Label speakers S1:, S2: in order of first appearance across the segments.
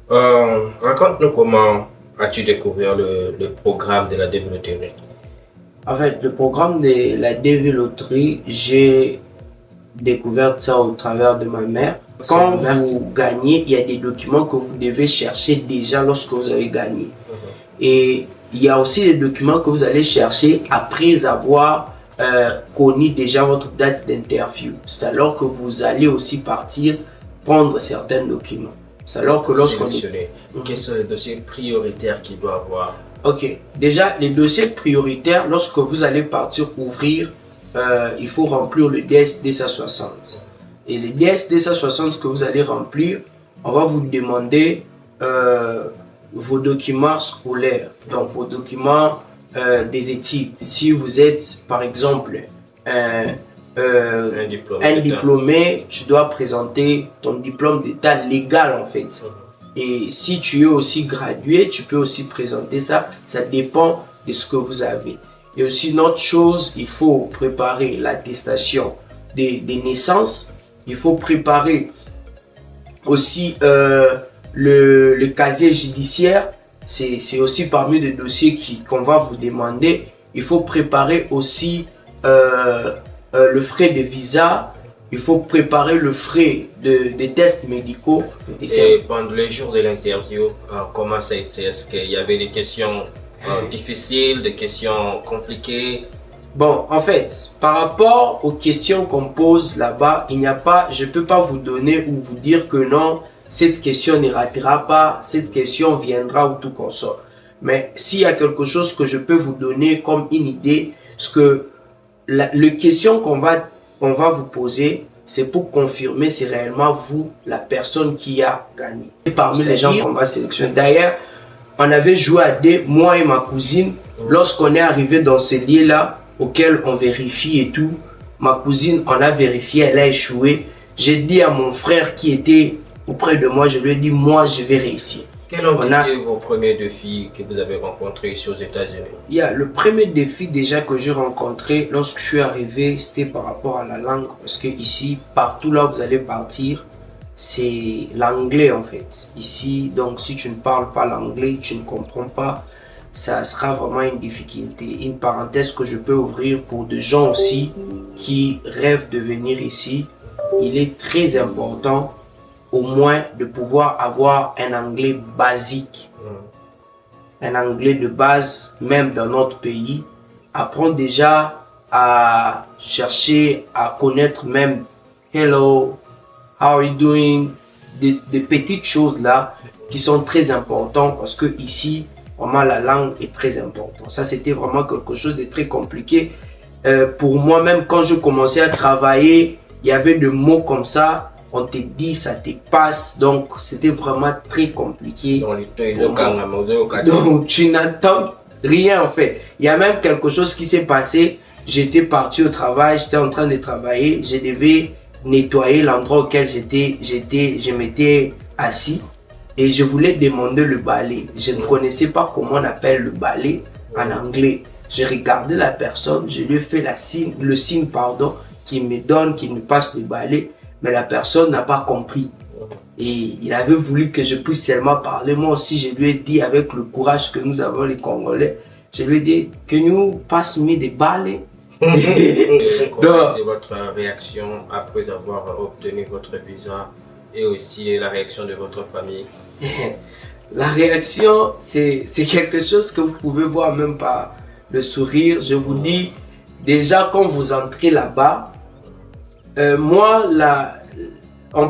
S1: Raconte-nous comment as-tu découvert le programme de la développerie.
S2: En fait, le programme de la DV Loterie, j'ai découvert ça au travers de ma mère. Quand vous gagnez, il y a des documents que vous devez chercher déjà lorsque vous avez gagné. Et il y a aussi des documents que vous allez chercher après avoir connu déjà votre date d'interview. C'est alors que vous allez aussi partir prendre certains documents. C'est alors que lorsqu'on...
S1: Quels sont les dossiers prioritaires qu'il doit avoir?
S2: Ok, déjà les dossiers prioritaires, lorsque vous allez partir ouvrir, il faut remplir le DS DSA60. Et le DS DSA60 que vous allez remplir, on va vous demander vos documents scolaires, donc vos documents des études. Si vous êtes par exemple un diplômé, tu dois présenter ton diplôme d'état légal en fait. Et si tu es aussi gradué, tu peux aussi présenter ça. Ça dépend de ce que vous avez. Et aussi une autre chose, il faut préparer l'attestation des naissances. Il faut préparer aussi le casier judiciaire. C'est aussi parmi les dossiers qu'on va vous demander. Il faut préparer aussi le frais de visa. Il faut préparer le frais des tests médicaux.
S1: Et pendant les jours de l'interview, comment ça a été? Est-ce qu'il y avait des questions difficiles, des questions compliquées?
S2: Bon, en fait, par rapport aux questions qu'on pose là-bas, je ne peux pas vous donner ou vous dire que non, cette question ne ratera pas, cette question viendra ou tout comme ça. Mais s'il y a quelque chose que je peux vous donner comme une idée, c'est que les questions qu'on va vous poser, c'est pour confirmer si réellement vous, la personne qui a gagné. Et parmi les gens qu'on va sélectionner. D'ailleurs, on avait joué à des, moi et ma cousine, lorsqu'on est arrivé dans ce lieu-là, auquel on vérifie et tout, ma cousine, on a vérifié, elle a échoué. J'ai dit à mon frère qui était auprès de moi, je lui ai dit, moi, je vais réussir.
S1: Quels ont été vos premiers défis que vous avez rencontrés ici aux États-Unis?
S2: Le premier défi déjà que j'ai rencontré lorsque je suis arrivé, c'était par rapport à la langue. Parce que ici, partout là où vous allez partir, c'est l'anglais en fait. Ici, donc si tu ne parles pas l'anglais, tu ne comprends pas, ça sera vraiment une difficulté. Une parenthèse que je peux ouvrir pour des gens aussi qui rêvent de venir ici. Il est très important au moins de pouvoir avoir un anglais basique. Un anglais de base, même dans notre pays. Apprendre déjà à chercher, à connaître même hello, how are you doing, des petites choses là qui sont très importantes parce que ici, vraiment la langue est très importante. Ça, c'était vraiment quelque chose de très compliqué. Pour moi-même, quand je commençais à travailler, il y avait des mots comme ça. On te dit, ça te passe, donc c'était vraiment très compliqué. Donc tu n'entends rien en fait. Il y a même quelque chose qui s'est passé. J'étais parti au travail, j'étais en train de travailler, je devais nettoyer l'endroit auquel je m'étais assis et je voulais demander le balai. Je ne connaissais pas comment on appelle le balai en anglais. J'ai regardé la personne, je lui ai fait le signe qui me passe le balai. Mais la personne n'a pas compris. Et il avait voulu que je puisse seulement parler. Moi aussi, je lui ai dit avec le courage que nous avons les Congolais, je lui ai dit que nous passons des balles.
S1: Quelle était votre réaction après avoir obtenu votre visa et aussi la réaction de votre famille?
S2: La réaction, c'est quelque chose que vous pouvez voir même par le sourire. Je vous dis, déjà quand vous entrez là-bas, moi,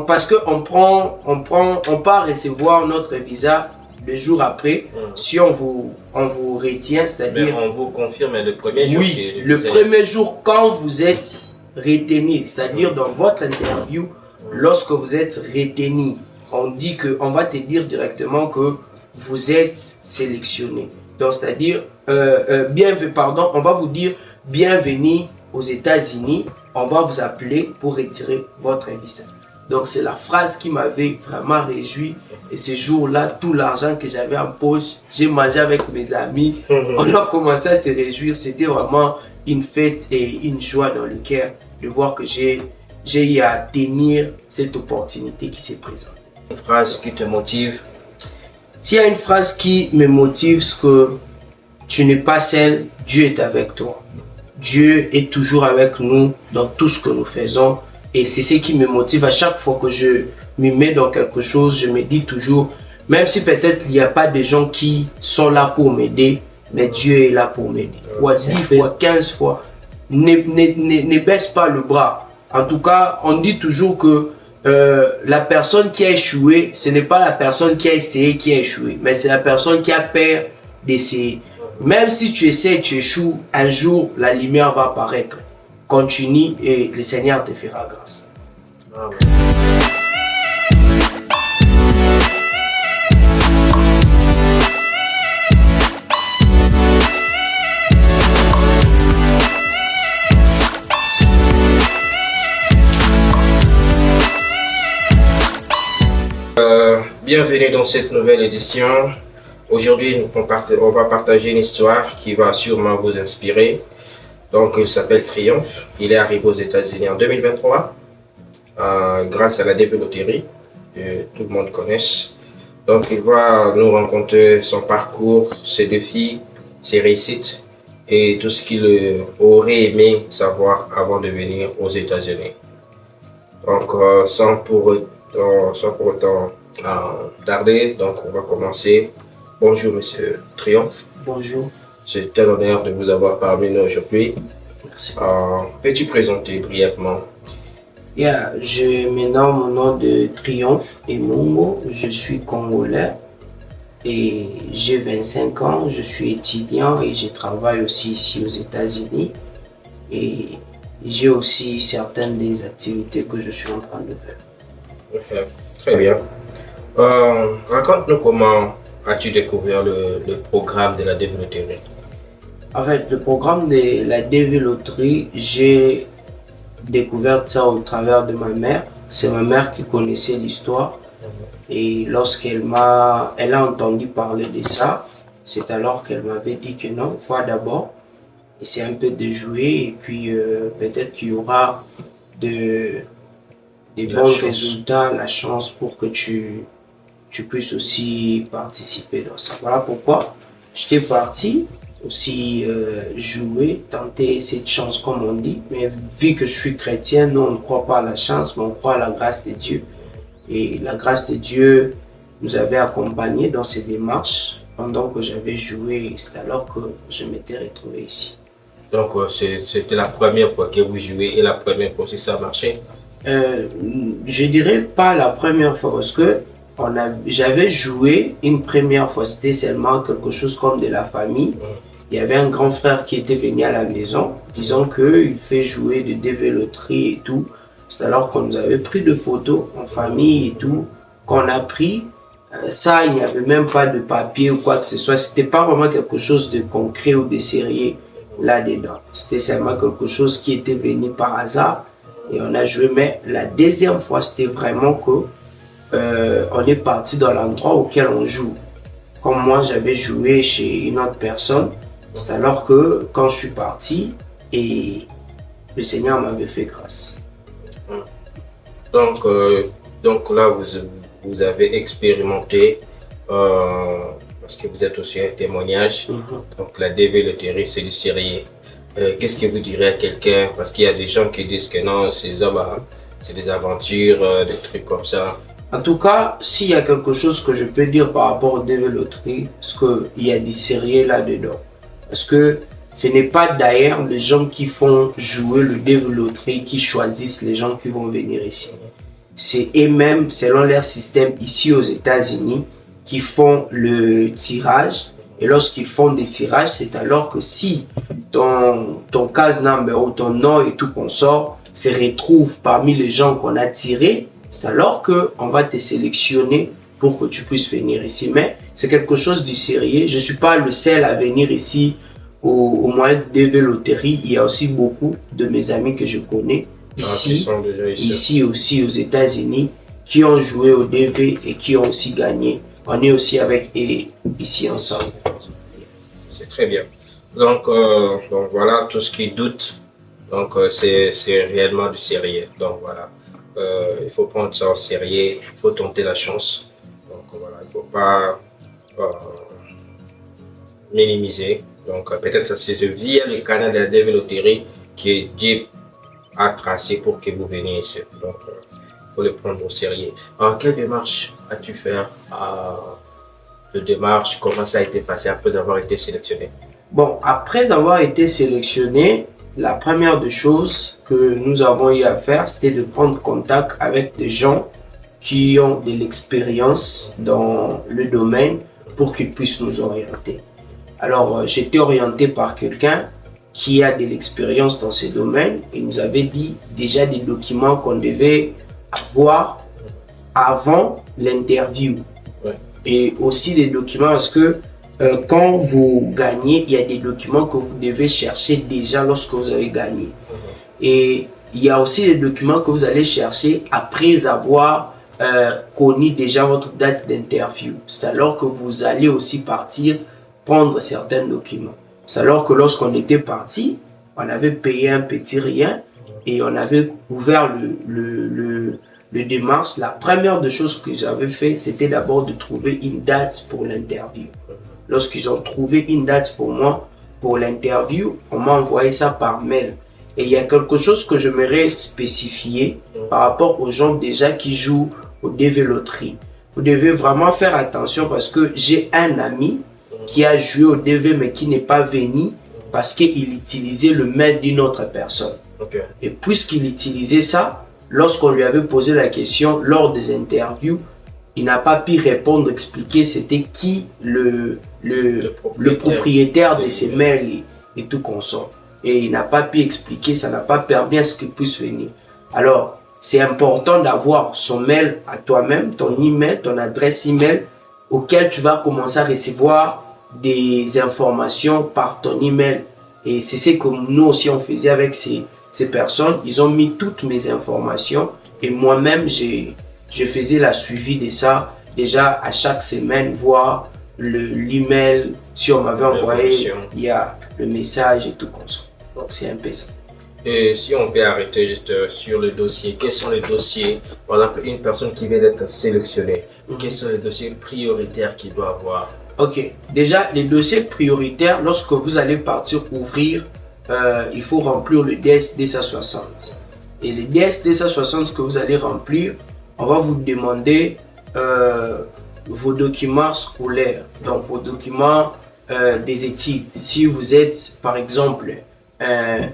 S2: parce qu'on part recevoir notre visa le jour après, si on vous retient, c'est-à-dire...
S1: Mais on vous confirme le premier jour.
S2: Oui, le premier jour quand vous êtes retenu, c'est-à-dire dans votre interview, lorsque vous êtes retenu, on va te dire directement que vous êtes sélectionné. Donc, c'est-à-dire, on va vous dire bienvenue aux États-Unis. On va vous appeler pour retirer votre visa. Donc c'est la phrase qui m'avait vraiment réjoui. Et ce jour-là, tout l'argent que j'avais en poche, j'ai mangé avec mes amis. On a commencé à se réjouir. C'était vraiment une fête et une joie dans le cœur de voir que j'ai eu à tenir cette opportunité qui s'est présentée.
S1: Une phrase qui te motive
S2: S'il y a une phrase qui me motive, c'est que tu n'es pas seul, Dieu est avec toi. Dieu est toujours avec nous dans tout ce que nous faisons. Et c'est ce qui me motive à chaque fois que je me mets dans quelque chose. Je me dis toujours, même si peut-être il n'y a pas de gens qui sont là pour m'aider, mais Dieu est là pour m'aider. Fois 10 fois, 15 fois, ne baisse pas le bras. En tout cas, on dit toujours que la personne qui a échoué, ce n'est pas la personne qui a essayé qui a échoué, mais c'est la personne qui a peur d'essayer. Même si tu essaies, tu échoues, un jour, la lumière va apparaître. Continue et le Seigneur te fera grâce.
S1: Amen. Bienvenue dans cette nouvelle édition. Aujourd'hui, on va partager une histoire qui va sûrement vous inspirer. Donc, il s'appelle Triomphe. Il est arrivé aux États-Unis en 2023 grâce à la développerie que tout le monde connaît. Donc, il va nous raconter son parcours, ses défis, ses réussites et tout ce qu'il aurait aimé savoir avant de venir aux États-Unis. Donc, sans pour autant tarder, donc on va commencer. Bonjour Monsieur Triomphe.
S2: Bonjour.
S1: C'est un honneur de vous avoir parmi nous aujourd'hui.
S2: Merci.
S1: Peux-tu présenter brièvement?
S2: Je me nomme au nom de Triomphe Emungo. Je suis congolais et j'ai 25 ans. Je suis étudiant et je travaille aussi ici aux États-Unis. Et j'ai aussi certaines des activités que je suis en train de faire.
S1: Ok, très bien. Raconte-nous comment as-tu découvert le programme de la DV Loterie?
S2: En fait, le programme de la DV Loterie, j'ai découvert ça au travers de ma mère. C'est ma mère qui connaissait l'histoire. Et lorsqu'elle elle a entendu parler de ça, c'est alors qu'elle m'avait dit que non, il faut d'abord essayer un peu de jouer et puis peut-être qu'il y aura des bons résultats, la chance pour que tu puisses aussi participer dans ça. Voilà pourquoi j'étais parti aussi jouer, tenter cette chance comme on dit. Mais vu que je suis chrétien, nous on ne croit pas à la chance, mais on croit à la grâce de Dieu. Et la grâce de Dieu nous avait accompagnés dans ces démarches pendant que j'avais joué. C'est alors que je m'étais retrouvé ici.
S1: Donc c'était la première fois que vous jouez et la première fois que ça marchait?
S2: Je dirais pas la première fois parce que j'avais joué une première fois, c'était seulement quelque chose comme de la famille. Il y avait un grand frère qui était venu à la maison, disant qu'il fait jouer de DV Loterie et tout. C'est alors qu'on nous avait pris des photos en famille et tout, qu'on a pris. Ça, il n'y avait même pas de papier ou quoi que ce soit. C'était pas vraiment quelque chose de concret ou de sérieux là-dedans. C'était seulement quelque chose qui était venu par hasard et on a joué. Mais la deuxième fois, c'était vraiment que on est parti dans l'endroit auquel on joue. Comme moi, j'avais joué chez une autre personne. C'est alors que quand je suis parti et le Seigneur m'avait fait grâce.
S1: Donc là, vous avez expérimenté, parce que vous êtes aussi un témoignage. Donc la DV Loterie, c'est du sérieux. Qu'est-ce que vous direz à quelqu'un? Parce qu'il y a des gens qui disent que non, c'est des aventures, des trucs comme ça.
S2: En tout cas, s'il y a quelque chose que je peux dire par rapport au DV Loterie, c'est qu'il y a du sérieux là-dedans. Parce que ce n'est pas d'ailleurs les gens qui font jouer le DV Loterie qui choisissent les gens qui vont venir ici. C'est eux-mêmes, selon leur système ici aux États-Unis, qui font le tirage. Et lorsqu'ils font des tirages, c'est alors que si ton case number ou ton nom et tout qu'on sort se retrouve parmi les gens qu'on a tirés, c'est alors qu'on va te sélectionner pour que tu puisses venir ici. Mais c'est quelque chose de sérieux. Je ne suis pas le seul à venir ici au moyen de DV Loterie. Il y a aussi beaucoup de mes amis que je connais ici aussi aux États-Unis qui ont joué au DV et qui ont aussi gagné. On est aussi avec eux ici ensemble.
S1: C'est très bien. Donc voilà, tout ce qui doute, donc c'est réellement du sérieux. Donc voilà. Il faut prendre ça au sérieux, il faut tenter la chance. Donc voilà, il ne faut minimiser. Donc peut-être ça c'est via le canal de la développerie que Dieu a tracé pour que vous veniez ici. Donc il faut le prendre au sérieux. Alors, quelle démarche as-tu fait de démarche? Comment ça a été passé après avoir été sélectionné?
S2: Bon, après avoir été sélectionné, la première des choses que nous avons eu à faire, c'était de prendre contact avec des gens qui ont de l'expérience dans le domaine pour qu'ils puissent nous orienter. Alors, j'étais orienté par quelqu'un qui a de l'expérience dans ce domaine et nous avait dit déjà des documents qu'on devait avoir avant l'interview.
S1: Ouais.
S2: Et aussi des documents parce que quand vous gagnez, il y a des documents que vous devez chercher déjà lorsque vous avez gagné. Et il y a aussi des documents que vous allez chercher après avoir connu déjà votre date d'interview. C'est alors que vous allez aussi partir prendre certains documents. C'est alors que lorsqu'on était parti, on avait payé un petit rien et on avait ouvert le démarche. La première des choses que j'avais fait, c'était d'abord de trouver une date pour l'interview. Lorsqu'ils ont trouvé une date pour moi, pour l'interview, on m'a envoyé ça par mail. Et il y a quelque chose que j'aimerais spécifier par rapport aux gens déjà qui jouent au DV Loterie. Vous devez vraiment faire attention parce que j'ai un ami qui a joué au DV mais qui n'est pas venu parce qu'il utilisait le mail d'une autre personne.
S1: Okay.
S2: Et puisqu'il utilisait ça, lorsqu'on lui avait posé la question lors des interviews, il n'a pas pu répondre, expliquer c'était qui le propriétaire de ces mails et tout consort. Et il n'a pas pu expliquer, ça n'a pas permis à ce qu'il puisse venir. Alors, c'est important d'avoir son mail à toi-même, ton email, ton adresse email, auquel tu vas commencer à recevoir des informations par ton email. Et c'est ce que nous aussi on faisait avec ces personnes. Ils ont mis toutes mes informations et moi-même, je faisais la suivi de ça, déjà à chaque semaine, voir l'email, si on m'avait envoyé, il y a le message et tout comme ça. Donc c'est un peu ça.
S1: Et si on peut arrêter juste sur le dossier, quels sont les dossiers, par exemple une personne qui vient d'être sélectionnée, quels sont les dossiers prioritaires qu'il doit avoir?
S2: Ok, déjà les dossiers prioritaires, lorsque vous allez partir ouvrir, il faut remplir le DS DSA60. Et le DS DSA60 que vous allez remplir, on va vous demander vos documents scolaires, donc vos documents des études. Si vous êtes par exemple un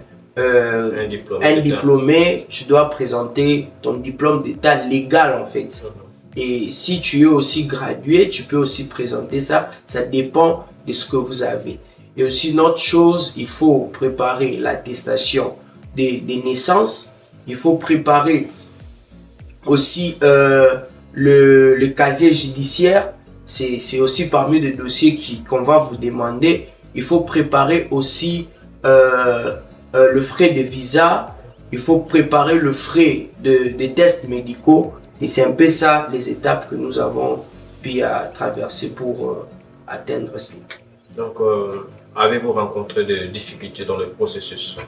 S2: diplômé, tu dois présenter ton diplôme d'état légal en fait. Et si tu es aussi gradué, tu peux aussi présenter ça. Ça dépend de ce que vous avez. Et aussi une autre chose, il faut préparer l'attestation des naissances. Il faut préparer aussi le casier judiciaire. C'est aussi parmi les dossiers qu'on va vous demander. Il faut préparer aussi le frais de visa. Il faut préparer le frais des tests médicaux. Et c'est un peu ça les étapes que nous avons pu traverser pour atteindre cela.
S1: Donc, avez-vous rencontré des difficultés dans le processus?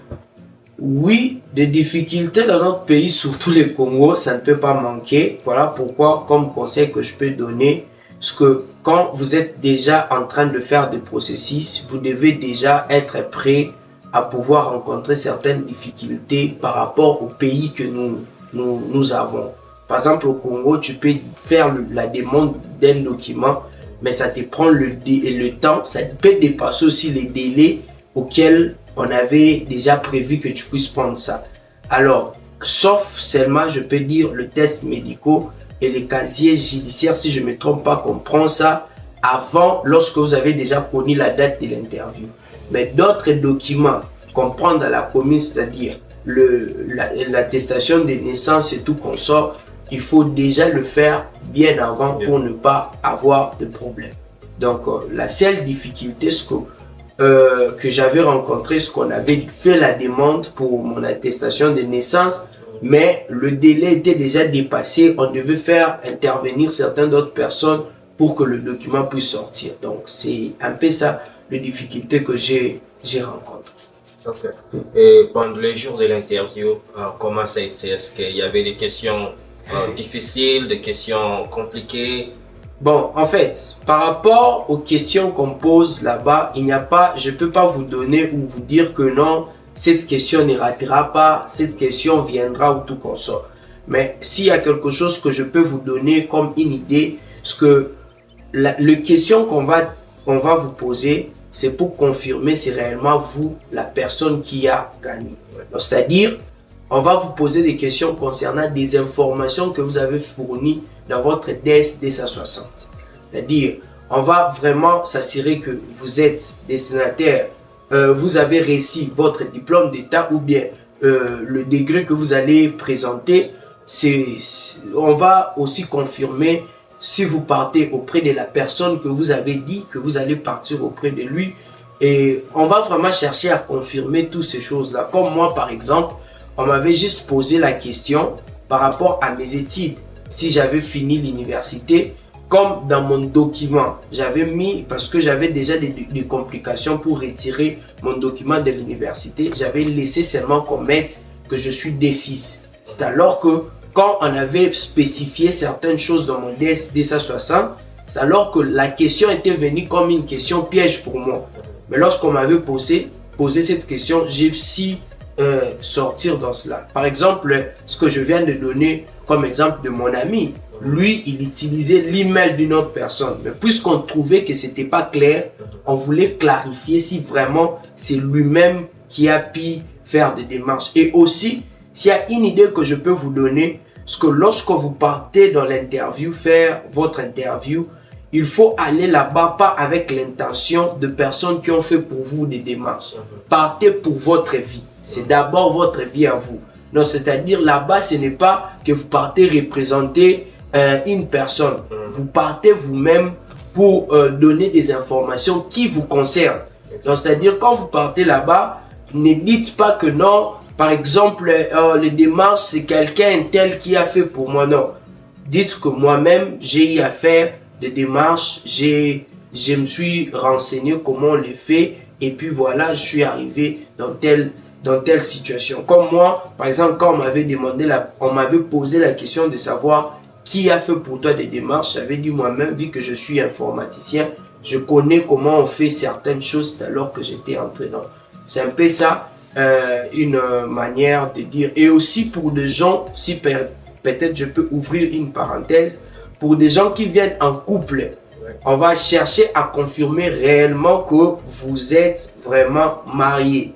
S2: Oui, des difficultés dans notre pays, surtout le Congo, ça ne peut pas manquer. Voilà pourquoi, comme conseil que je peux donner, c'est que quand vous êtes déjà en train de faire des processus, vous devez déjà être prêt à pouvoir rencontrer certaines difficultés par rapport au pays que nous avons. Par exemple, au Congo, tu peux faire la demande d'un document, mais ça te prend le temps, ça peut dépasser aussi les délais auxquels on avait déjà prévu que tu puisses prendre ça. Alors, sauf seulement, je peux dire, le test médicaux et les casiers judiciaires, si je ne me trompe pas, qu'on prend ça avant, lorsque vous avez déjà connu la date de l'interview. Mais d'autres documents qu'on prend dans la commune, c'est-à-dire l'attestation de naissance et tout qu'on sort, il faut déjà le faire bien avant pour ne pas avoir de problème. Donc, la seule difficulté, que j'avais rencontré, ce qu'on avait fait la demande pour mon attestation de naissance, mais le délai était déjà dépassé. On devait faire intervenir certaines d'autres personnes pour que le document puisse sortir. Donc, c'est un peu ça, les difficultés que j'ai rencontrées.
S1: Okay. Et pendant les jours de l'interview, comment ça a été? Est-ce qu'il y avait des questions difficiles, des questions compliquées?
S2: Bon, en fait, par rapport aux questions qu'on pose là-bas, il n'y a pas, je peux pas vous donner ou vous dire que non, cette question ne ratera pas, cette question viendra ou tout comme ça. Mais s'il y a quelque chose que je peux vous donner comme une idée, ce que le question qu'on va vous poser, c'est pour confirmer si réellement vous, la personne qui a gagné. C'est-à-dire, on va vous poser des questions concernant des informations que vous avez fournies dans votre DES D160. C'est-à-dire, on va vraiment s'assurer que vous êtes destinataire, vous avez réussi votre diplôme d'état ou bien le degré que vous allez présenter. On va aussi confirmer si vous partez auprès de la personne que vous avez dit que vous allez partir auprès de lui. Et on va vraiment chercher à confirmer toutes ces choses-là. Comme moi, par exemple, on m'avait juste posé la question par rapport à mes études. Si j'avais fini l'université, comme dans mon document, j'avais mis, parce que j'avais déjà des complications pour retirer mon document de l'université, j'avais laissé seulement qu'on mette que je suis D6. C'est alors que quand on avait spécifié certaines choses dans mon DS160, c'est alors que la question était venue comme une question piège pour moi. Mais lorsqu'on m'avait posé cette question, j'ai su sortir dans cela. Par exemple, ce que je viens de donner comme exemple de mon ami, lui, il utilisait l'email d'une autre personne. Mais puisqu'on trouvait que ce n'était pas clair, on voulait clarifier si vraiment c'est lui-même qui a pu faire des démarches. Et aussi, s'il y a une idée que je peux vous donner, c'est que lorsque vous partez dans l'interview, faire votre interview, il faut aller là-bas pas avec l'intention de personnes qui ont fait pour vous des démarches. Partez pour votre vie. C'est d'abord votre vie à vous. Donc, c'est-à-dire là-bas, ce n'est pas que vous partez représenter une personne. Vous partez vous-même pour donner des informations qui vous concernent. Donc, c'est-à-dire quand vous partez là-bas, ne dites pas que non. Par exemple, les démarches, c'est quelqu'un tel qui a fait pour moi. Non. Dites que moi-même, j'ai eu à faire des démarches. Je me suis renseigné comment on les fait. Et puis voilà, je suis arrivé dans telle situation. Comme moi, par exemple, quand on m'avait posé la question de savoir qui a fait pour toi des démarches, j'avais dit moi-même, vu que je suis informaticien, je connais comment on fait certaines choses alors que j'étais entré dans. C'est un peu ça. Une manière de dire. Et aussi pour des gens, si peut-être je peux ouvrir une parenthèse, pour des gens qui viennent en couple, on va chercher à confirmer réellement que vous êtes vraiment mariés.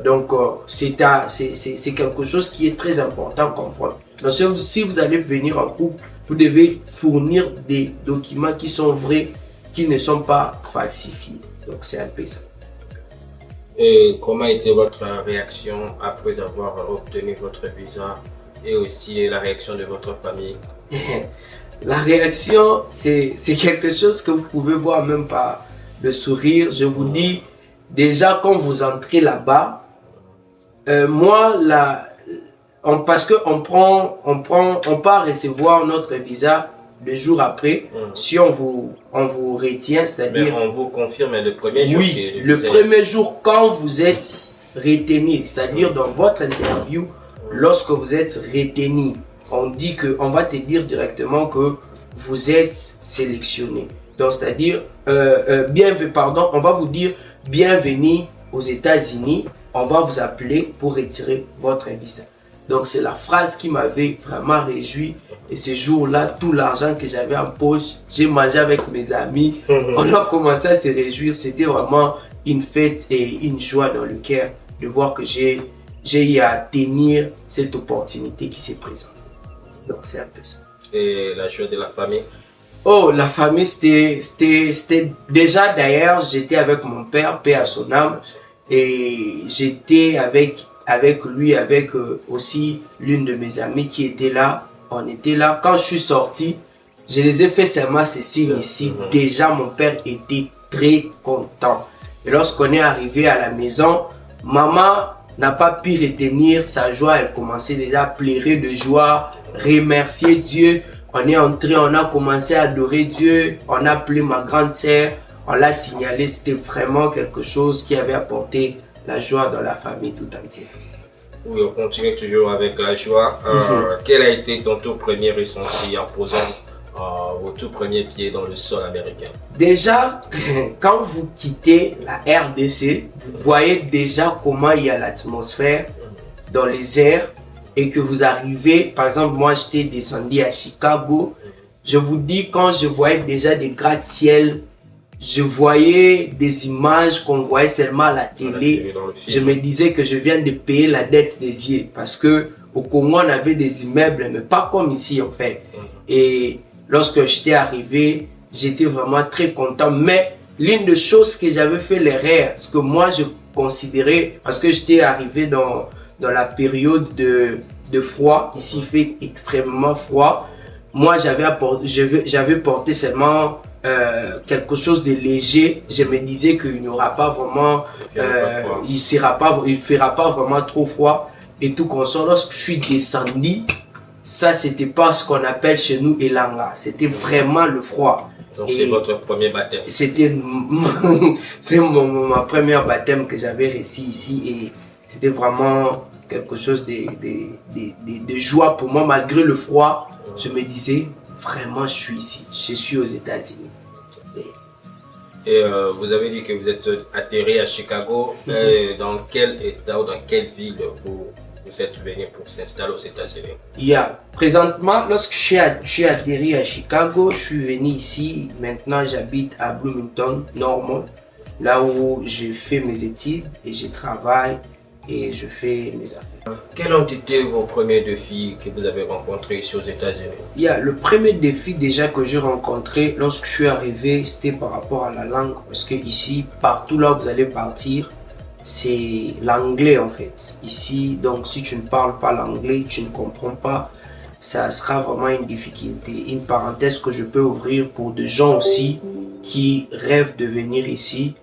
S2: Donc c'est quelque chose qui est très important à comprendre. Donc si vous allez venir en couple, vous devez fournir des documents qui sont vrais, qui ne sont pas falsifiés. Donc c'est un peu ça.
S1: Et comment était votre réaction après avoir obtenu votre visa et aussi la réaction de votre famille?
S2: La réaction, c'est quelque chose que vous pouvez voir même par le sourire. Je vous dis, déjà quand vous entrez là-bas, moi, parce qu'on part recevoir notre visa le jour après, si on vous retient, c'est-à-dire...
S1: Mais on vous confirme le premier jour.
S2: Oui, le premier jour quand vous êtes retenu, c'est-à-dire dans votre interview, lorsque vous êtes retenu, on dit qu'on va te dire directement que vous êtes sélectionné. Donc, c'est-à-dire, on va vous dire bienvenue aux États-Unis, on va vous appeler pour retirer votre visa. Donc, c'est la phrase qui m'avait vraiment réjoui. Et ce jour-là, tout l'argent que j'avais en poche, j'ai mangé avec mes amis. On a commencé à se réjouir. C'était vraiment une fête et une joie dans le cœur de voir que j'ai eu à tenir cette opportunité qui s'est présentée. Donc, c'est un peu ça.
S1: Et la joie de la famille?
S2: Oh, la famille, c'était déjà d'ailleurs, j'étais avec mon père, paix à son âme. Et j'étais avec lui, avec aussi l'une de mes amies qui était là. On était là. Quand je suis sorti, je les ai fait seulement ces signes ici. Déjà, mon père était très content. Et lorsqu'on est arrivé à la maison, maman n'a pas pu retenir sa joie. Elle commençait déjà à pleurer de joie, remercier Dieu. On est entré, on a commencé à adorer Dieu. On a appelé ma grande sœur. On l'a signalé. C'était vraiment quelque chose qui avait apporté la joie dans la famille tout entière.
S1: Oui, on continue toujours avec la joie. Quel a été ton tout premier ressenti en posant vos tout premiers pieds dans le sol américain?
S2: Déjà, quand vous quittez la RDC, vous voyez déjà comment il y a l'atmosphère dans les airs et que vous arrivez, par exemple, moi j'étais descendu à Chicago, je vous dis, quand je voyais déjà des gratte-ciel, je voyais des images qu'on voyait seulement à la télé, je me disais que je viens de payer la dette des yeux parce que au Congo on avait des immeubles, mais pas comme ici en fait. Et lorsque j'étais arrivé, j'étais vraiment très content, mais l'une des choses que j'avais fait l'erreur, ce que moi je considérais, parce que j'étais arrivé dans la période de froid, ici il fait extrêmement froid, moi j'avais porté seulement quelque chose de léger. Je me disais qu'il n'y aura pas vraiment, il fera pas vraiment trop froid et tout consort. Lorsque je suis descendu, ça c'était pas ce qu'on appelle chez nous Elanga, c'était vraiment le froid.
S1: Donc c'est votre premier baptême?
S2: C'était ma première baptême que j'avais réussi ici et c'était vraiment quelque chose de joie pour moi malgré le froid. Je me disais vraiment je suis ici, je suis aux États-Unis.
S1: Et vous avez dit que vous êtes atterri à Chicago. Dans quel état ou dans quelle ville vous êtes venu pour s'installer aux États-Unis?
S2: Présentement, lorsque je suis atterri à Chicago, je suis venu ici. Maintenant, j'habite à Bloomington, Normal, là où je fais mes études et je travaille et je fais mes affaires.
S1: Quels ont été vos premiers défis que vous avez rencontrés ici aux États-Unis?
S2: Le premier défi déjà que j'ai rencontré lorsque je suis arrivé, c'était par rapport à la langue. Parce que ici, partout là où vous allez partir, c'est l'anglais en fait. Ici, donc si tu ne parles pas l'anglais, tu ne comprends pas, ça sera vraiment une difficulté. Une parenthèse que je peux ouvrir pour des gens aussi qui rêvent de venir ici,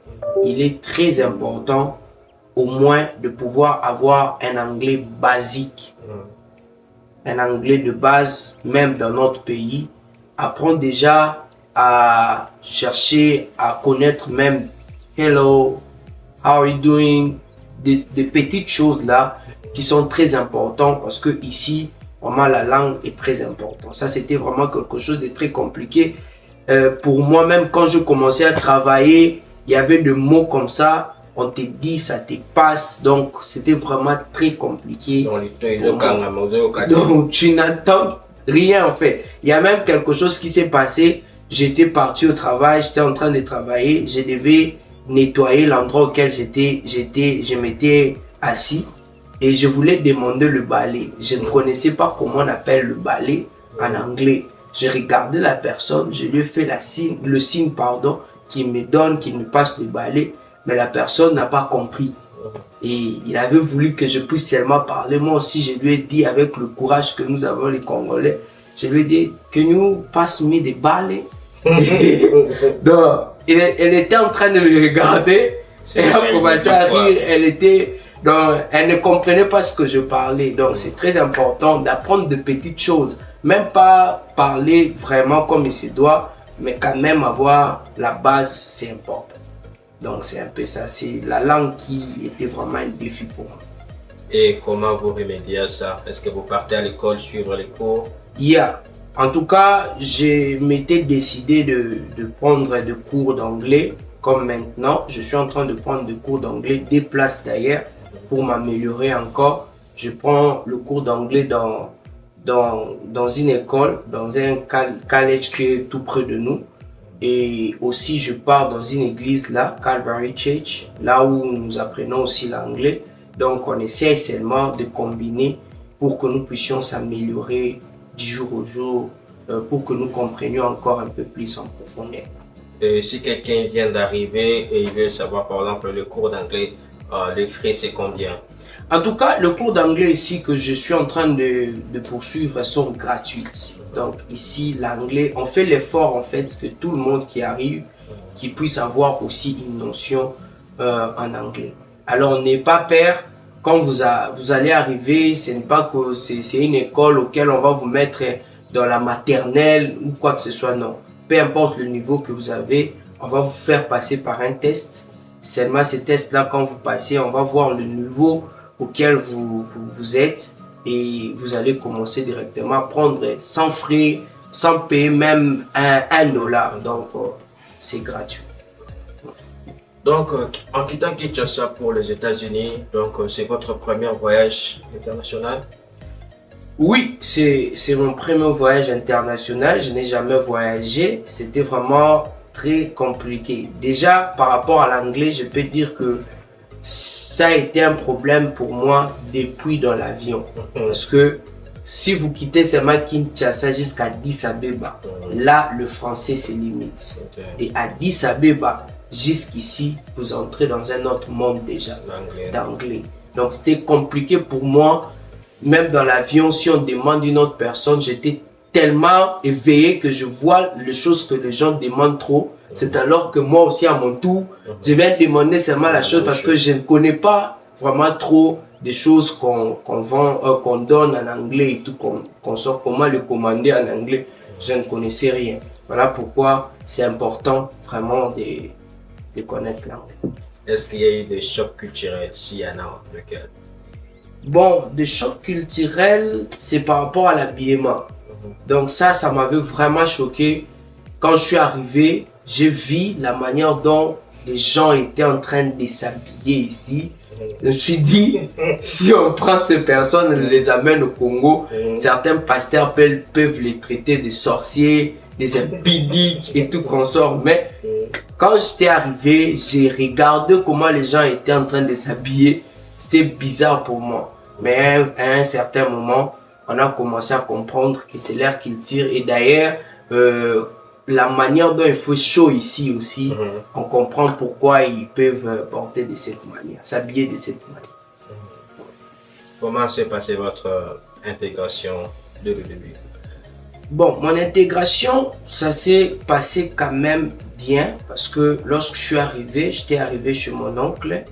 S2: il est très important au moins de pouvoir avoir un anglais basique, un anglais de base, même dans notre pays. Apprendre déjà à chercher, à connaître même hello, how are you doing, des petites choses là qui sont très importantes parce que ici, vraiment la langue est très importante. Ça, c'était vraiment quelque chose de très compliqué. Pour moi, même quand je commençais à travailler, il y avait des mots comme ça. On te dit, ça te passe, donc c'était vraiment très compliqué. Donc tu n'entends rien en fait. Il y a même quelque chose qui s'est passé. J'étais parti au travail, j'étais en train de travailler, je devais nettoyer l'endroit auquel je m'étais assis et je voulais demander le balai. Je ne connaissais pas comment on appelle le balai en anglais. J'ai regardé la personne, je lui ai fait le signe qui me donne, qui me passe le balai. Mais la personne n'a pas compris. Et il avait voulu que je puisse seulement parler. Moi aussi, je lui ai dit avec le courage que nous avons les Congolais, je lui ai dit que nous passons des balles. Donc, elle était en train de me regarder. Elle a commencé à rire. Elle ne comprenait pas ce que je parlais. Donc, c'est très important d'apprendre de petites choses. Même pas parler vraiment comme il se doit, mais quand même avoir la base, c'est important. Donc c'est un peu ça, c'est la langue qui était vraiment un défi pour moi.
S1: Et comment vous remédiez à ça? Est-ce que vous partez à l'école suivre les cours?
S2: En tout cas, je m'étais décidé de prendre des cours d'anglais. Comme maintenant, je suis en train de prendre des cours d'anglais, des places d'ailleurs, pour m'améliorer encore. Je prends le cours d'anglais dans une école, dans un collège qui est tout près de nous. Et aussi, je pars dans une église là, Calvary Church, là où nous apprenons aussi l'anglais. Donc, on essaie seulement de combiner pour que nous puissions s'améliorer du jour au jour, pour que nous comprenions encore un peu plus en profondeur.
S1: Et si quelqu'un vient d'arriver et il veut savoir, par exemple, le cours d'anglais, les frais, c'est combien?
S2: En tout cas, le cours d'anglais ici que je suis en train de poursuivre sont gratuits. Donc ici, l'anglais, on fait l'effort en fait que tout le monde qui arrive, qui puisse avoir aussi une notion en anglais. Alors n'ayez pas peur, quand vous allez arriver, ce n'est pas que c'est une école auquel on va vous mettre dans la maternelle ou quoi que ce soit, non. Peu importe le niveau que vous avez, on va vous faire passer par un test. Seulement ces tests-là, quand vous passez, on va voir le niveau auquel vous êtes. Et vous allez commencer directement à prendre sans frais, sans payer même un dollar. Donc, c'est gratuit.
S1: Donc, en quittant Kinshasa pour les États-Unis, donc c'est votre premier voyage international?
S2: Oui, c'est mon premier voyage international. Je n'ai jamais voyagé. C'était vraiment très compliqué. Déjà, par rapport à l'anglais, je peux dire que ça a été un problème pour moi depuis dans l'avion. Parce que si vous quittez seulement Kinshasa jusqu'à Addis Abeba, là, le français c'est limite. Et à Addis Abeba, jusqu'ici, vous entrez dans un autre monde déjà d'anglais. Donc, c'était compliqué pour moi. Même dans l'avion, si on demande une autre personne, j'étais tellement éveillé que je vois les choses que les gens demandent trop. C'est alors que moi aussi, à mon tour, je viens demander seulement la chose parce que je ne connais pas vraiment trop des choses qu'on vend, qu'on donne en anglais et tout, qu'on sort, comment le commander en anglais. Je ne connaissais rien. Voilà pourquoi c'est important vraiment de connaître l'anglais.
S1: Est-ce qu'il y a eu des chocs culturels? S'il y en a, lequel?
S2: Bon, des chocs culturels, c'est par rapport à l'habillement. Donc ça m'avait vraiment choqué. Quand je suis arrivé, j'ai vu la manière dont les gens étaient en train de s'habiller ici. Je me suis dit, si on prend ces personnes et les amène au Congo, certains pasteurs peuvent les traiter de sorciers, des impidiques et tout consort. Mais quand j'étais arrivé, j'ai regardé comment les gens étaient en train de s'habiller. C'était bizarre pour moi. Mais à un certain moment, on a commencé à comprendre que c'est l'air qu'ils tirent. Et d'ailleurs, la manière dont il fait chaud ici aussi, on comprend pourquoi ils peuvent porter de cette manière, s'habiller de cette manière.
S1: Comment s'est passée votre intégration dès le début?
S2: Bon, mon intégration, ça s'est passé quand même bien parce que lorsque je suis arrivé, j'étais arrivé chez mon oncle.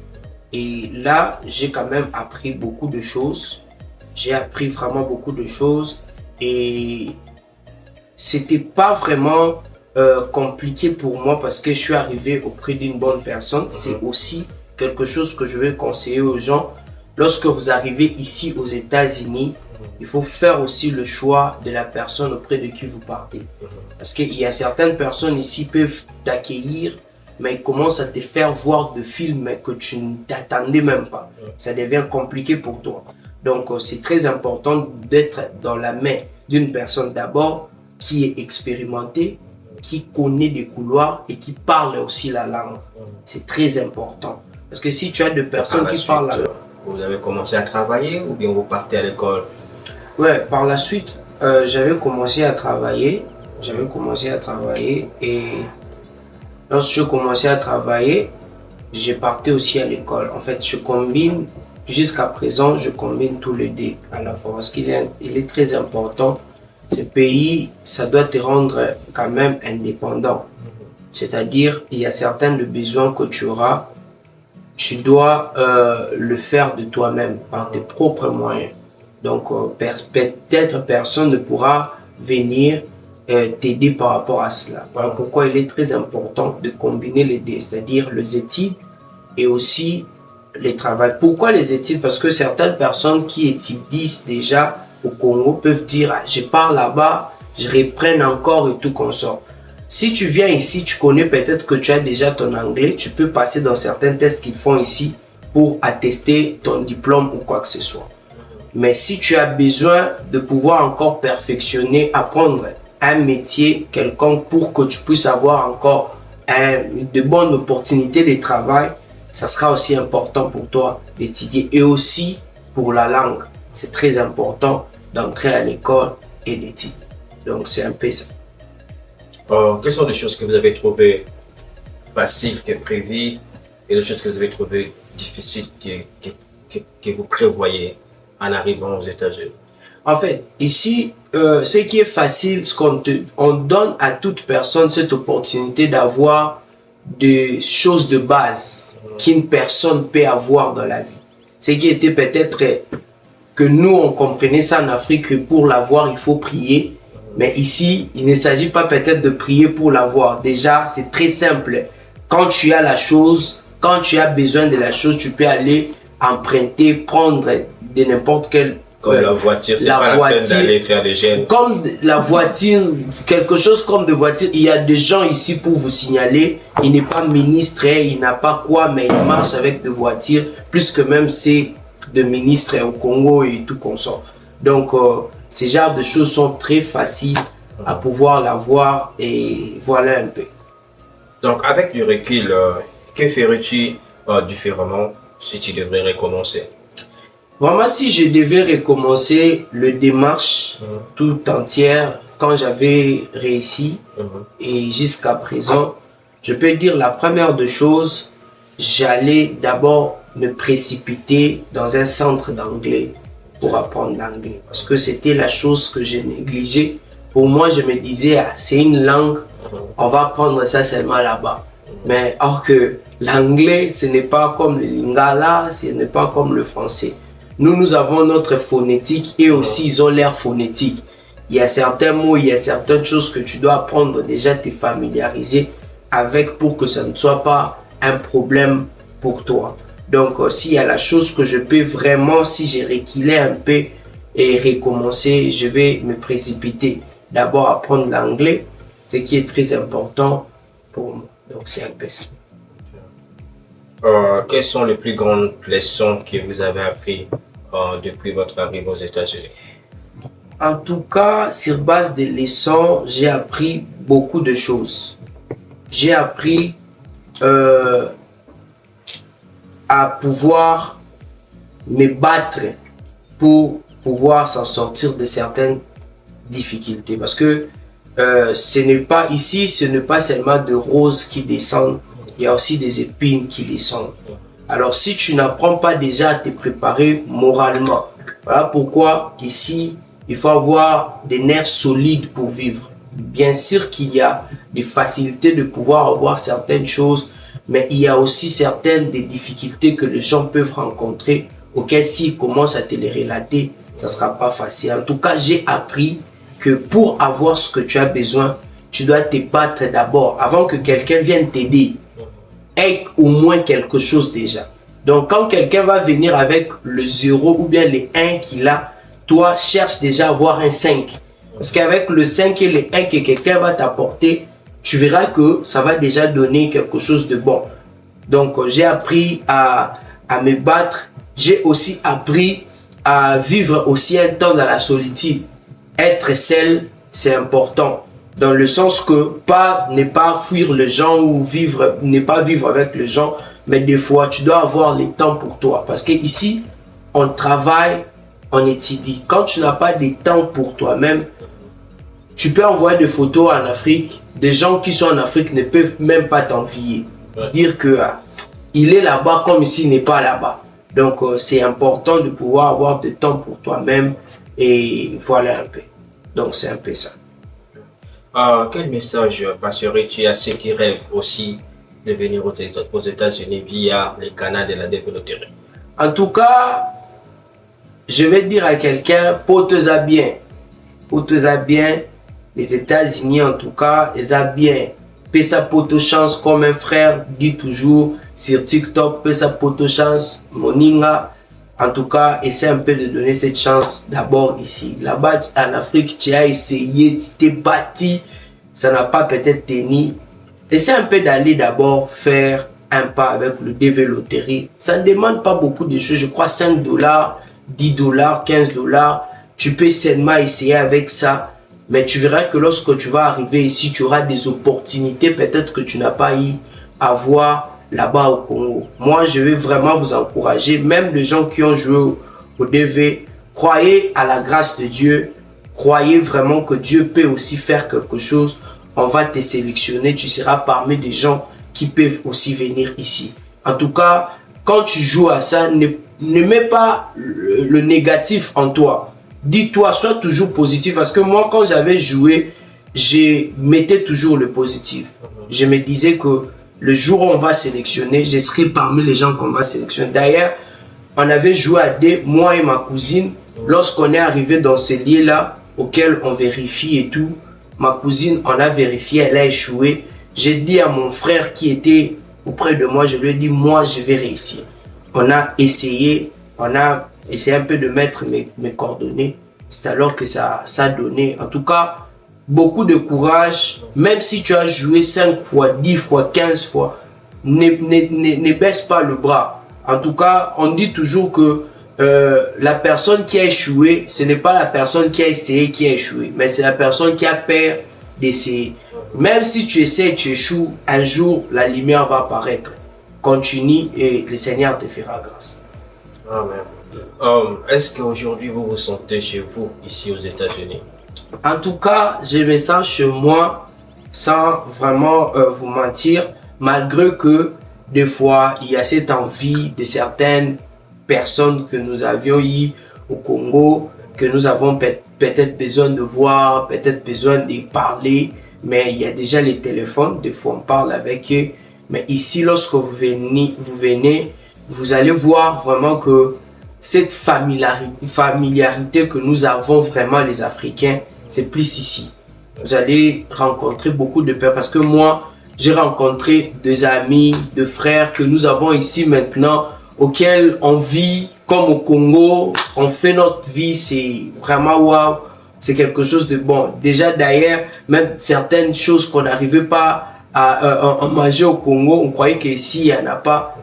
S2: Et là, j'ai quand même appris beaucoup de choses. J'ai appris vraiment beaucoup de choses. Et c'était pas vraiment compliqué pour moi parce que je suis arrivé auprès d'une bonne personne. C'est aussi quelque chose que je vais conseiller aux gens. Lorsque vous arrivez ici aux États-Unis, il faut faire aussi le choix de la personne auprès de qui vous partez. Parce qu'il y a certaines personnes ici qui peuvent t'accueillir, mais ils commencent à te faire voir des films que tu ne t'attendais même pas. Ça devient compliqué pour toi. Donc, c'est très important d'être dans la main d'une personne d'abord qui est expérimentée, qui connaît des couloirs et qui parle aussi la langue. C'est très important. Parce que si tu as des personnes qui parlent la langue...
S1: Vous avez commencé à travailler ou bien vous partez à l'école?
S2: Ouais, par la suite, j'avais commencé à travailler. Et lorsque je commençais à travailler, je partais aussi à l'école. En fait, jusqu'à présent, je combine tous les deux à la fois. Parce qu'il est très important. Ce pays, ça doit te rendre quand même indépendant. C'est-à-dire, il y a certains besoins que tu auras. Tu dois le faire de toi-même, par tes propres moyens. Donc, peut-être personne ne pourra venir t'aider par rapport à cela. Voilà pourquoi il est très important de combiner les deux, c'est-à-dire les études et aussi les travaux. Pourquoi les études? Parce que certaines personnes qui étudient déjà au Congo peuvent dire « je pars là-bas, je reprends encore et tout comme ça ». Si tu viens ici, tu connais peut-être que tu as déjà ton anglais, tu peux passer dans certains tests qu'ils font ici pour attester ton diplôme ou quoi que ce soit. Mais si tu as besoin de pouvoir encore perfectionner, apprendre un métier quelconque pour que tu puisses avoir encore de bonnes opportunités de travail, ça sera aussi important pour toi d'étudier. Et aussi pour la langue, c'est très important d'entrer à l'école et d'étudier. Donc c'est un peu ça.
S1: Quelles sont les choses que vous avez trouvées faciles que prévues et les choses que vous avez trouvées difficiles que vous prévoyez en arrivant aux États-Unis?
S2: En fait, ici, ce qui est facile, on donne à toute personne cette opportunité d'avoir des choses de base qu'une personne peut avoir dans la vie. Ce qui était peut-être que nous, on comprenait ça en Afrique, que pour l'avoir, il faut prier. Mais ici, il ne s'agit pas peut-être de prier pour l'avoir. Déjà, c'est très simple. Quand tu as la chose, quand tu as besoin de la chose, tu peux aller emprunter, prendre de n'importe quel
S1: Comme la voiture, c'est pas la peine d'aller faire des gènes.
S2: Comme la voiture, quelque chose comme de voiture, il y a des gens ici pour vous signaler, il n'est pas ministre, il n'a pas quoi, mais il marche avec des voitures, plus que même c'est de ministres au Congo et tout consort. Donc, ces genres de choses sont très faciles à pouvoir l'avoir et voilà un peu.
S1: Donc, avec du recul, que ferais-tu différemment si tu devrais recommencer?
S2: Vraiment, si je devais recommencer le démarche tout entière quand j'avais réussi et jusqu'à présent, je peux dire la première des choses, j'allais d'abord me précipiter dans un centre d'anglais pour apprendre l'anglais parce que c'était la chose que j'ai négligée. Pour moi, je me disais, c'est une langue, on va apprendre ça seulement là-bas. Mais or que l'anglais, ce n'est pas comme le lingala, ce n'est pas comme le français. Nous avons notre phonétique et aussi ils ont leur phonétique. Il y a certains mots, il y a certaines choses que tu dois apprendre déjà, te familiariser avec pour que ça ne soit pas un problème pour toi. Donc, s'il y a la chose que je peux vraiment, si j'ai reculé un peu et recommencer, je vais me précipiter. D'abord apprendre l'anglais, ce qui est très important pour moi. Donc, c'est un peu ça.
S1: Quelles sont les plus grandes leçons que vous avez apprises depuis votre arrivée aux États-Unis?
S2: En tout cas, sur base des leçons, j'ai appris beaucoup de choses. J'ai appris à pouvoir me battre pour pouvoir s'en sortir de certaines difficultés. Parce que ce n'est pas ici, ce n'est pas seulement de roses qui descendent, il y a aussi des épines qui descendent. Alors si tu n'apprends pas déjà à te préparer moralement, voilà pourquoi ici, il faut avoir des nerfs solides pour vivre. Bien sûr qu'il y a des facilités de pouvoir avoir certaines choses, mais il y a aussi certaines des difficultés que les gens peuvent rencontrer, auxquelles s'ils commencent à te les relater, ça ne sera pas facile. En tout cas, j'ai appris que pour avoir ce que tu as besoin, tu dois te battre d'abord avant que quelqu'un vienne t'aider. Aie au moins quelque chose déjà. Donc, quand quelqu'un va venir avec le 0 ou bien les 1 qu'il a, toi, cherche déjà à avoir un 5. Parce qu'avec le 5 et le 1 que quelqu'un va t'apporter, tu verras que ça va déjà donner quelque chose de bon. Donc, j'ai appris à me battre. J'ai aussi appris à vivre aussi un temps dans la solitude. Être seul, c'est important. Dans le sens que ne pas fuir les gens ou ne pas vivre avec les gens, mais des fois, tu dois avoir le temps pour toi. Parce que ici, on travaille, on étudie. Quand tu n'as pas de temps pour toi-même, tu peux envoyer des photos en Afrique. Des gens qui sont en Afrique ne peuvent même pas t'envier. Dire que il est là-bas comme ici n'est pas là-bas. Donc, c'est important de pouvoir avoir du temps pour toi-même. Et voilà un peu. Donc, c'est un peu ça.
S1: Quel message passerais-tu à ceux qui rêvent aussi de venir aux États-Unis via les canaux de la développerie?
S2: En tout cas, je vais dire à quelqu'un, porte-toi bien. Porte-toi bien. Les États-Unis, en tout cas, ils ont bien. Paie sa poto chance comme un frère dit toujours sur TikTok. Paie sa poto chance, moninga. En tout cas, essaie un peu de donner cette chance d'abord ici. Là-bas, en Afrique, tu as essayé, tu t'es battu. Ça n'a pas peut-être tenu. Essaie un peu d'aller d'abord faire un pas avec le développerie. Ça ne demande pas beaucoup de choses. Je crois 5 $, 10 $, 15 $. Tu peux seulement essayer avec ça. Mais tu verras que lorsque tu vas arriver ici, tu auras des opportunités peut-être que tu n'as pas eu à voir là-bas au Congo. Moi, je vais vraiment vous encourager, même les gens qui ont joué au DV, croyez à la grâce de Dieu, croyez vraiment que Dieu peut aussi faire quelque chose. On va te sélectionner, tu seras parmi des gens qui peuvent aussi venir ici. En tout cas, quand tu joues à ça, ne mets pas le négatif en toi. Dis-toi, sois toujours positif, parce que moi, quand j'avais joué, je mettais toujours le positif. Je me disais que le jour où on va sélectionner, je serai parmi les gens qu'on va sélectionner. D'ailleurs, on avait joué à deux, moi et ma cousine. Lorsqu'on est arrivé dans ce lieu-là, auquel on vérifie et tout, ma cousine, on a vérifié, elle a échoué. J'ai dit à mon frère qui était auprès de moi, je lui ai dit, moi, je vais réussir. On a essayé, on a essayer un peu de mettre mes coordonnées. C'est alors que ça a donné. En tout cas, beaucoup de courage. Même si tu as joué 5 fois, 10 fois, 15 fois, ne baisse pas le bras. En tout cas, on dit toujours que la personne qui a échoué, ce n'est pas la personne qui a essayé qui a échoué, mais c'est la personne qui a peur d'essayer. Même si tu essaies, tu échoues, un jour, la lumière va apparaître. Continue et le Seigneur te fera grâce.
S1: Amen. Est-ce qu'aujourd'hui, vous vous sentez chez vous, ici aux États-Unis?
S2: En tout cas, je me sens chez moi, sans vraiment vous mentir, malgré que des fois, il y a cette envie de certaines personnes que nous avions eues au Congo, que nous avons peut-être besoin de voir, peut-être besoin de parler, mais il y a déjà les téléphones, des fois on parle avec eux. Mais ici, lorsque vous venez, vous allez voir vraiment que cette familiarité que nous avons vraiment les Africains, c'est plus ici. Vous allez rencontrer beaucoup de personnes parce que moi, j'ai rencontré des amis, des frères que nous avons ici maintenant, auxquels on vit comme au Congo, on fait notre vie, c'est vraiment waouh, c'est quelque chose de bon. Déjà d'ailleurs, même certaines choses qu'on n'arrivait pas à manger au Congo, on croyait qu'ici il n'y en a pas.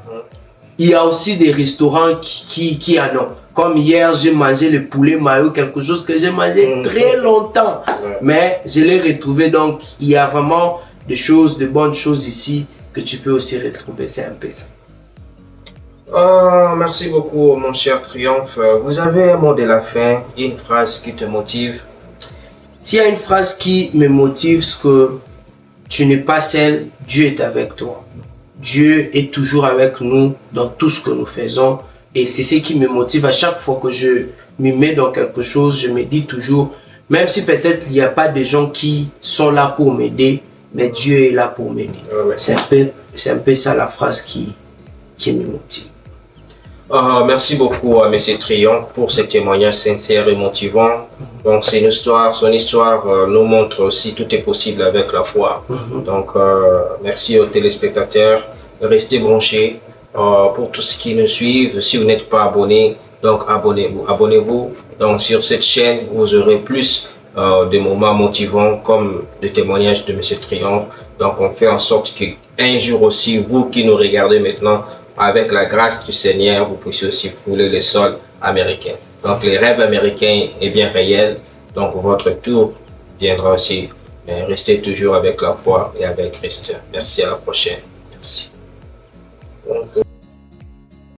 S2: Il y a aussi des restaurants qui en ont. Comme hier, j'ai mangé le poulet mayo, quelque chose que j'ai mangé très longtemps. Mais je l'ai retrouvé, donc il y a vraiment des choses, de bonnes choses ici que tu peux aussi retrouver. C'est un peu ça.
S1: Merci beaucoup, mon cher Triomphe. Vous avez un mot de la fin, une phrase qui te motive?
S2: S'il y a une phrase qui me motive, c'est que tu n'es pas seul, Dieu est avec toi. Dieu est toujours avec nous dans tout ce que nous faisons. Et c'est ce qui me motive à chaque fois que je me mets dans quelque chose. Je me dis toujours, même si peut-être il n'y a pas de gens qui sont là pour m'aider, mais Dieu est là pour m'aider. C'est un peu ça la phrase qui me motive.
S1: Merci beaucoup à M. Triomphe pour ce témoignage sincère et motivant. Donc c'est une histoire, son histoire nous montre aussi tout est possible avec la foi. Donc merci aux téléspectateurs de rester branchés pour tous ceux qui nous suivent. Si vous n'êtes pas abonné, donc abonnez-vous. Donc sur cette chaîne, vous aurez plus de moments motivants comme le témoignage de M. Triomphe. Donc on fait en sorte qu'un jour aussi, vous qui nous regardez maintenant, avec la grâce du Seigneur, vous puissiez aussi fouler le sol américain. Donc les rêves américains est bien réel. Donc votre tour viendra aussi. Mais restez toujours avec la foi et avec Christ. Merci, à la prochaine.
S2: Merci.